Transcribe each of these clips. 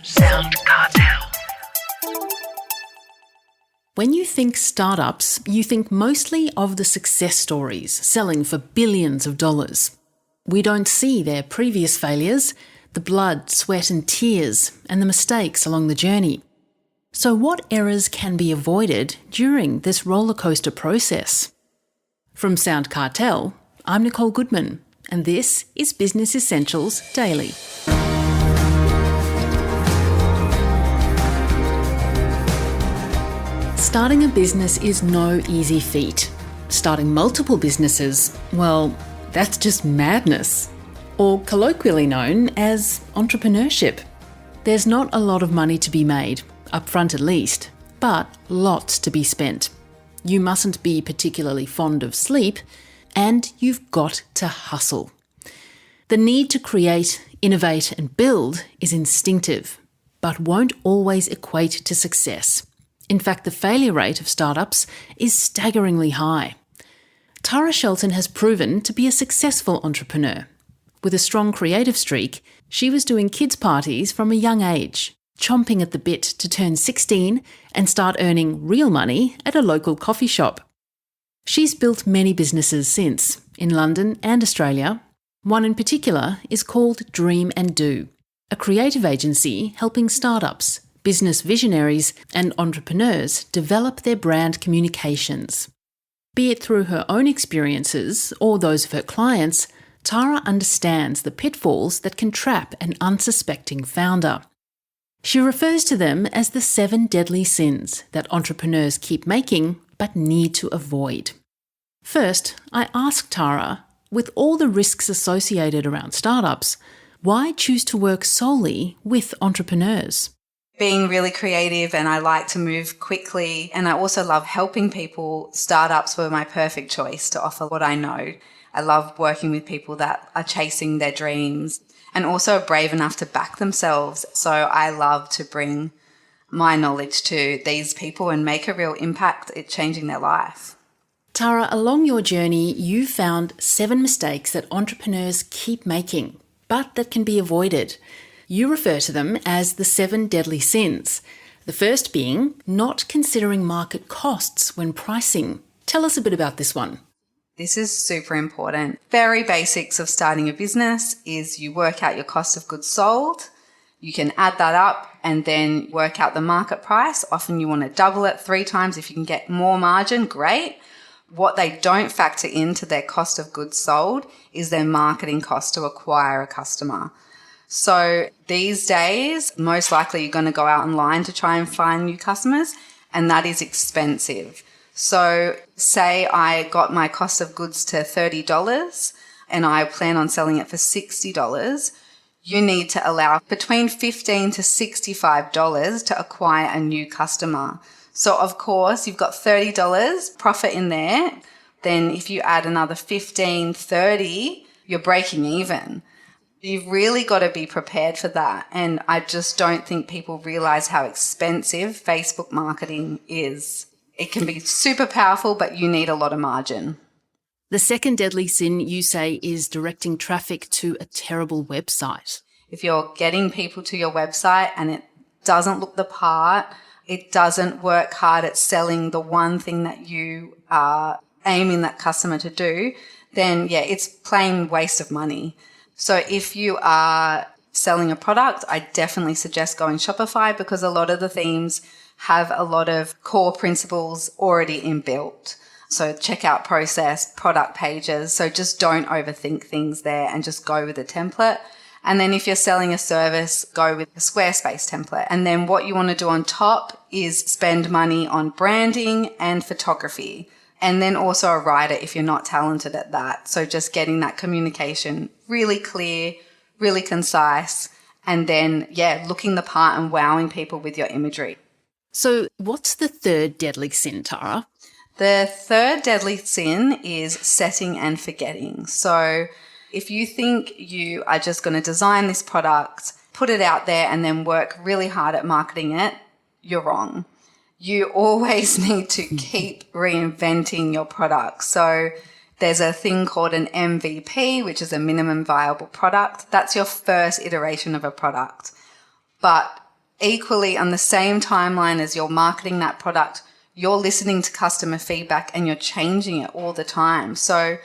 SoundCartel. When you think startups, you think mostly of the success stories selling for billions of dollars. We don't see their previous failures, the blood, sweat and tears, and the mistakes along the journey. So what errors can be avoided during this rollercoaster process? From SoundCartel, I'm Nicole Goodman, and this is Business Essentials Daily. Starting a business is no easy feat. Starting multiple businesses, well, that's just madness, or colloquially known as entrepreneurship. There's not a lot of money to be made, upfront at least, but lots to be spent. You mustn't be particularly fond of sleep, and you've got to hustle. The need to create, innovate and build is instinctive, but won't always equate to success. In fact, the failure rate of startups is staggeringly high. Shelton has proven to be a successful entrepreneur. With a strong creative streak, she was doing kids' parties from a young age, chomping at the bit to turn 16 and start earning real money at a local coffee shop. She's built many businesses since, in London and Australia. One in particular is called Dream and Do, a creative agency helping startups, business visionaries and entrepreneurs develop their brand communications. Be it through her own experiences or those of her clients, Tara understands the pitfalls that can trap an unsuspecting founder. She refers to them as the 7 deadly sins that entrepreneurs keep making but need to avoid. First, I asked Tara, with all the risks associated around startups, why choose to work solely with entrepreneurs? Being really creative, and I like to move quickly, and I also love helping people. Startups were my perfect choice to offer what I know. I love working with people that are chasing their dreams and also are brave enough to back themselves. So I love to bring my knowledge to these people and make a real impact at changing their life. Tara, along your journey, you found 7 mistakes that entrepreneurs keep making, but that can be avoided. You refer to them as the 7 deadly sins. The first being not considering market costs when pricing. Tell us a bit about this one. This is super important. Very basics of starting a business is you work out your cost of goods sold. You can add that up and then work out the market price. Often you want to double it 3 times. If you can get more margin, great. What they don't factor into their cost of goods sold is their marketing cost to acquire a customer. So these days, most likely you're going to go out online to try and find new customers, and that is expensive. So say I got my cost of goods to $30 and I plan on selling it for $60, you need to allow between $15 to $65 to acquire a new customer. So of course, you've got $30 profit in there. Then if you add another $15, $30, you're breaking even. You've really got to be prepared for that. And I just don't think people realize how expensive Facebook marketing is. It can be super powerful, but you need a lot of margin. The second deadly sin, you say, is directing traffic to a terrible website. If you're getting people to your website and it doesn't look the part, it doesn't work hard at selling the one thing that you are aiming that customer to do, then yeah, it's plain waste of money. So if you are selling a product, I definitely suggest going Shopify because a lot of the themes have a lot of core principles already inbuilt. So checkout process, product pages. So just don't overthink things there and just go with a template. And then if you're selling a service, go with the Squarespace template. And then what you want to do on top is spend money on branding and photography. And then also a writer if you're not talented at that. So just getting that communication really clear, really concise, and then, yeah, looking the part and wowing people with your imagery. So what's the third deadly sin, Tara? The third deadly sin is setting and forgetting. So if you think you are just going to design this product, put it out there, and then work really hard at marketing it, you're wrong. You always need to keep reinventing your product. So there's a thing called an MVP, which is a minimum viable product. That's your first iteration of a product. But Equally, on the same timeline as you're marketing that product, you're listening to customer feedback and you're changing it all the time. So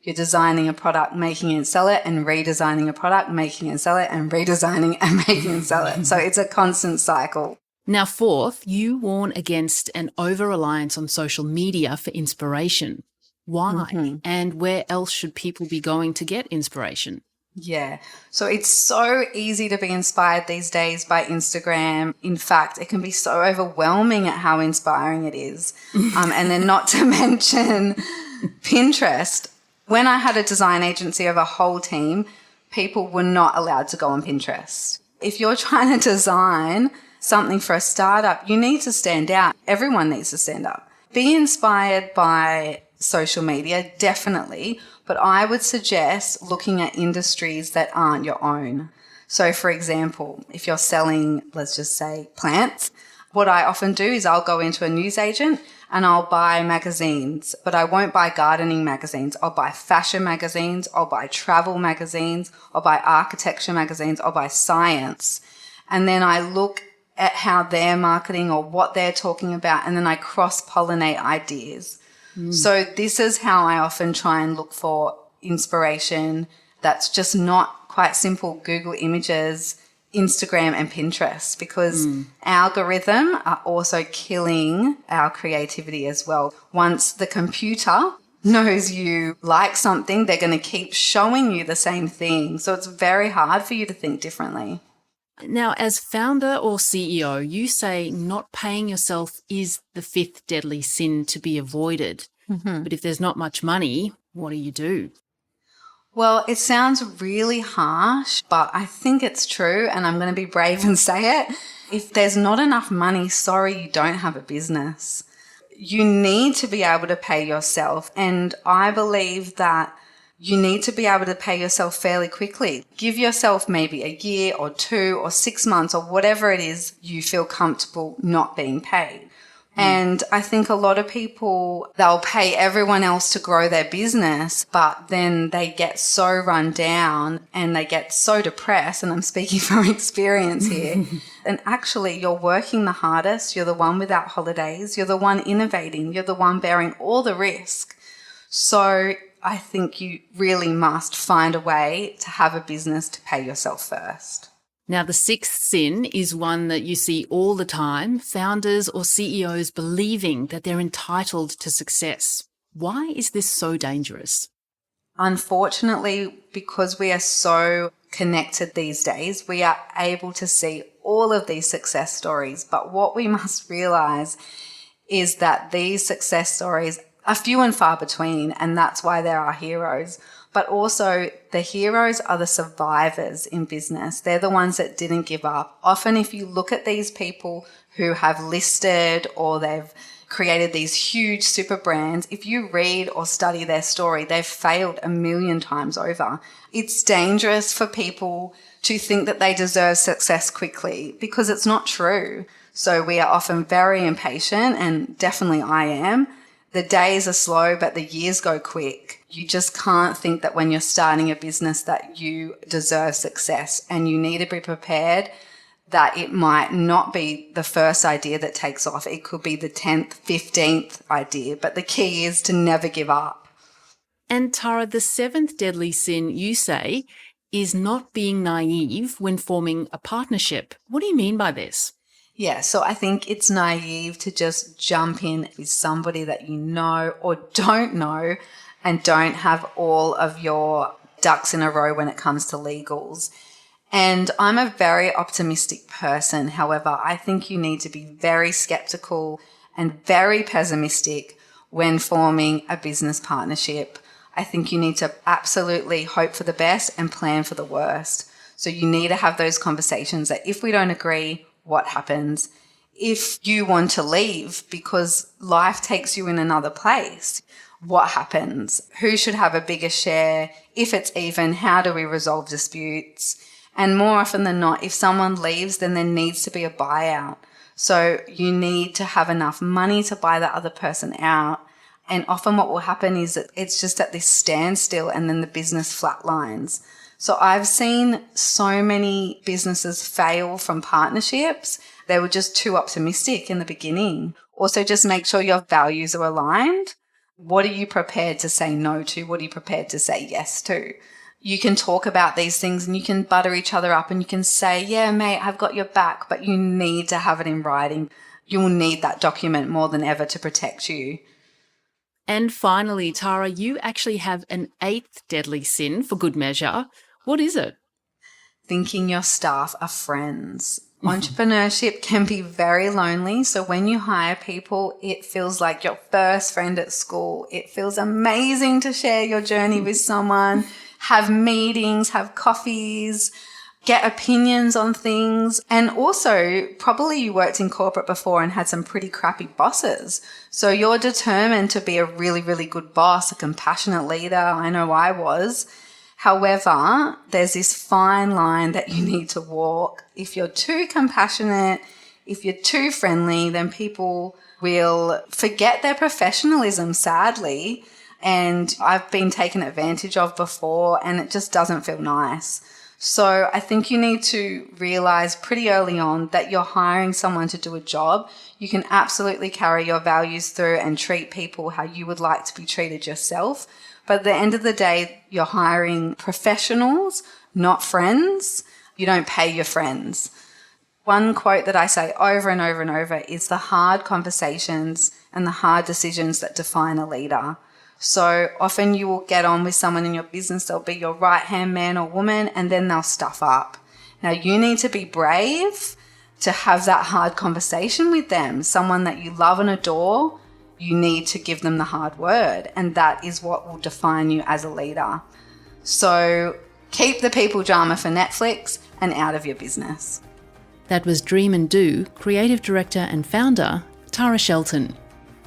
you're designing a product, making it and sell it, and redesigning a product, making it and sell it, and redesigning and making it and sell it. So it's a constant cycle. Now, fourth, you warn against an over-reliance on social media for inspiration. Why? And where else should people be going to get inspiration? Yeah. So it's so easy to be inspired these days by Instagram. In fact, it can be so overwhelming at how inspiring it is. And then not to mention Pinterest. When I had a design agency of a whole team, people were not allowed to go on Pinterest. If you're trying to design something for a startup, you need to stand out. Everyone needs to stand up. Be inspired by social media, definitely. But I would suggest looking at industries that aren't your own. So, for example, if you're selling, let's just say, plants, what I often do is I'll go into a newsagent and I'll buy magazines, but I won't buy gardening magazines. I'll buy fashion magazines, I'll buy travel magazines, I'll buy architecture magazines, I'll buy science. And then I look at how they're marketing or what they're talking about, and then I cross-pollinate ideas. So this is how I often try and look for inspiration that's just not quite simple Google Images, Instagram and Pinterest, because algorithm are also killing our creativity as well. Once the computer knows you like something, they're going to keep showing you the same thing. So it's very hard for you to think differently. Now, as founder or CEO, you say not paying yourself is the fifth deadly sin to be avoided. But if there's not much money, what do you do? Well, it sounds really harsh, but I think it's true, and I'm going to be brave and say it. If there's not enough money, sorry, you don't have a business. You need to be able to pay yourself, and I believe that you need to be able to pay yourself fairly quickly. Give yourself maybe a year or 2 or 6 months or whatever it is you feel comfortable not being paid. And I think a lot of people, they'll pay everyone else to grow their business, but then they get so run down and they get so depressed, and I'm speaking from experience here. And actually, you're working the hardest. You're the one without holidays. You're the one innovating. You're the one bearing all the risk. So I think you really must find a way to have a business to pay yourself first. Now, the sixth sin is one that you see all the time, founders or CEOs believing that they're entitled to success. Why is this so dangerous? Unfortunately, because we are so connected these days, we are able to see all of these success stories. But what we must realize is that these success stories are few and far between, and that's why there are heroes. But also the heroes are the survivors in business. They're the ones that didn't give up. Often if you look at these people who have listed or they've created these huge super brands, if you read or study their story, they've failed 1,000,000 times over. It's dangerous for people to think that they deserve success quickly, because it's not true. So we are often very impatient, and definitely I am. The days are slow, but the years go quick. You just can't think that when you're starting a business that you deserve success, and you need to be prepared that it might not be the first idea that takes off. It could be the 10th, 15th idea, but the key is to never give up. And Tara, the seventh deadly sin, you say, is not being naive when forming a partnership. What do you mean by this? Yeah, so I think it's naive to just jump in with somebody that you know or don't know and don't have all of your ducks in a row when it comes to legals. And I'm a very optimistic person. However, I think you need to be very skeptical and very pessimistic when forming a business partnership. I think you need to absolutely hope for the best and plan for the worst. So you need to have those conversations that if we don't agree, what happens? If you want to leave because life takes you in another place, what happens? Who should have a bigger share? If it's even, how do we resolve disputes? And more often than not, if someone leaves, then there needs to be a buyout. So you need to have enough money to buy the other person out. And often what will happen is that it's just at this standstill, and then the business flatlines. So I've seen so many businesses fail from partnerships. They were just too optimistic in the beginning. Also, just make sure your values are aligned. What are you prepared to say no to? What are you prepared to say yes to? You can talk about these things and you can butter each other up and you can say, yeah, mate, I've got your back, but you need to have it in writing. You'll need that document more than ever to protect you. And finally, Tara, you actually have an 8th deadly sin for good measure. What is it? Thinking your staff are friends. Entrepreneurship can be very lonely. So when you hire people, it feels like your first friend at school. It feels amazing to share your journey with someone, have meetings, have coffees, get opinions on things. And also, probably you worked in corporate before and had some pretty crappy bosses. So you're determined to be a really, really good boss, a compassionate leader. I know I was. However, there's this fine line that you need to walk. If you're too compassionate, if you're too friendly, then people will forget their professionalism, sadly. And I've been taken advantage of before, and it just doesn't feel nice. So I think you need to realize pretty early on that you're hiring someone to do a job. You can absolutely carry your values through and treat people how you would like to be treated yourself. But at the end of the day, you're hiring professionals, not friends. You don't pay your friends. One quote that I say over and over and over is the hard conversations and the hard decisions that define a leader. So often you will get on with someone in your business, they'll be your right-hand man or woman, and then they'll stuff up. Now you need to be brave to have that hard conversation with them. Someone that you love and adore, you need to give them the hard word, and that is what will define you as a leader. So keep the people drama for Netflix and out of your business. That was Dream and Do creative director and founder, Tara Shelton.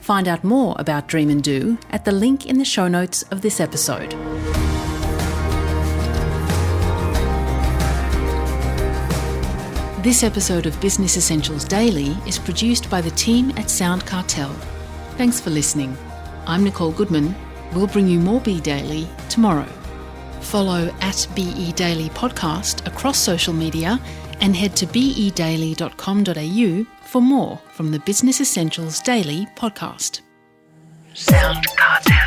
Find out more about Dream and Do at the link in the show notes of this episode. This episode of Business Essentials Daily is produced by the team at SoundCartel. Thanks for listening. I'm Nicole Goodman. We'll bring you more Be Daily tomorrow. Follow at BE Daily Podcast across social media and head to bedaily.com.au for more from the Business Essentials Daily podcast. SoundCartel.